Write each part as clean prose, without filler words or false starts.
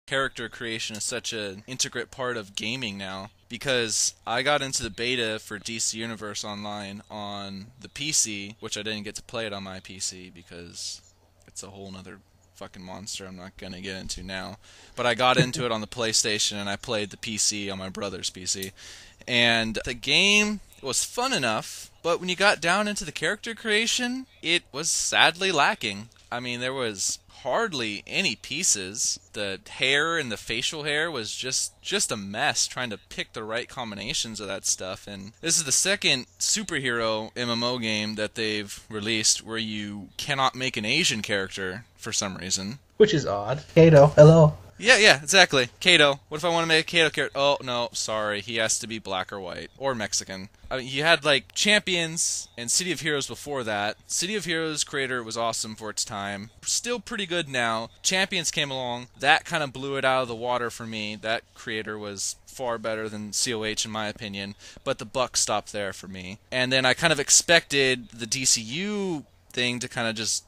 character creation is such an intricate part of gaming now. Because I got into the beta for DC Universe Online on the PC, which I didn't get to play it on my PC because it's a whole nother fucking monster I'm not going to get into now. But I got into it on the PlayStation, and I played the PC on my brother's PC. And the game was fun enough, but when you got down into the character creation, it was sadly lacking. I mean, there was hardly any pieces. The hair and the facial hair was just a mess trying to pick the right combinations of that stuff. And this is the second superhero MMO game that they've released where you cannot make an Asian character for some reason. Which is odd. Kato, hello. Yeah, exactly. Kato. What if I want to make a Kato character? Oh, no, sorry. He has to be black or white. Or Mexican. I mean, you had, like, Champions and City of Heroes before that. City of Heroes creator was awesome for its time. Still pretty good now. Champions came along. That kind of blew it out of the water for me. That creator was far better than COH in my opinion. But the buck stopped there for me. And then I kind of expected the DCU thing to kind of just,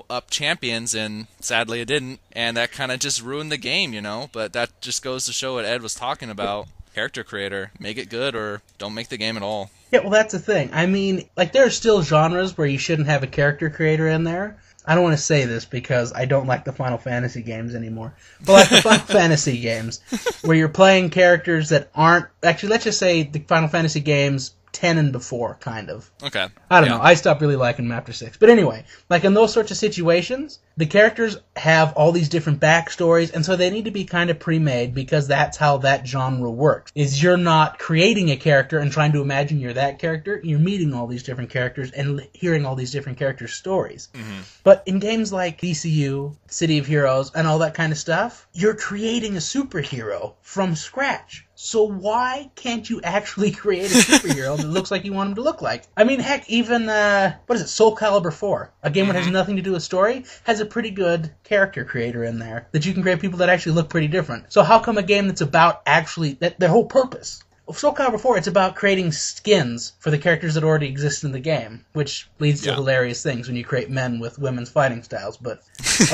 up Champions, and sadly it didn't, and that kind of just ruined the game, but that just goes to show what Ed was talking about. Character creator, make it good or don't make the game at all. Yeah, well, that's the thing. I mean, like, there are still genres where you shouldn't have a character creator in there. I don't want to say this because I don't like the Final Fantasy games anymore, but like the Final Fantasy games where you're playing characters that aren't, actually, let's just say the Final Fantasy games 10 and before, kind of. Okay. I don't know. I stopped really liking them after 6. But anyway, like in those sorts of situations, the characters have all these different backstories, and so they need to be kind of pre-made because that's how that genre works. Is you're not creating a character and trying to imagine you're that character. You're meeting all these different characters and hearing all these different characters' stories. Mm-hmm. But in games like DCU, City of Heroes, and all that kind of stuff, you're creating a superhero from scratch. So why can't you actually create a superhero that looks like you want him to look like? I mean, heck, even, Soul Calibur 4, a game that has nothing to do with story, has a pretty good character creator in there that you can create people that actually look pretty different. So how come a game that's about actually, their whole purpose? Soul Calibur 4, it's about creating skins for the characters that already exist in the game, which leads to hilarious things when you create men with women's fighting styles, but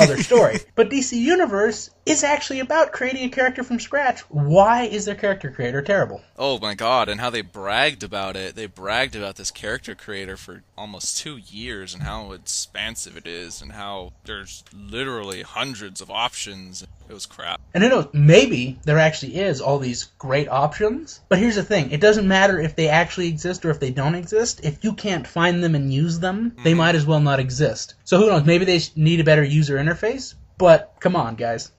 other story. But DC Universe is actually about creating a character from scratch. Why is their character creator terrible? Oh my god, and how they bragged about it. They bragged about this character creator for almost 2 years and how expansive it is and how there's literally hundreds of options. It was crap. And who knows, maybe there actually is all these great options, but here's the thing. It doesn't matter if they actually exist or if they don't exist. If you can't find them and use them, they might as well not exist. So who knows, maybe they need a better user interface, but come on, guys.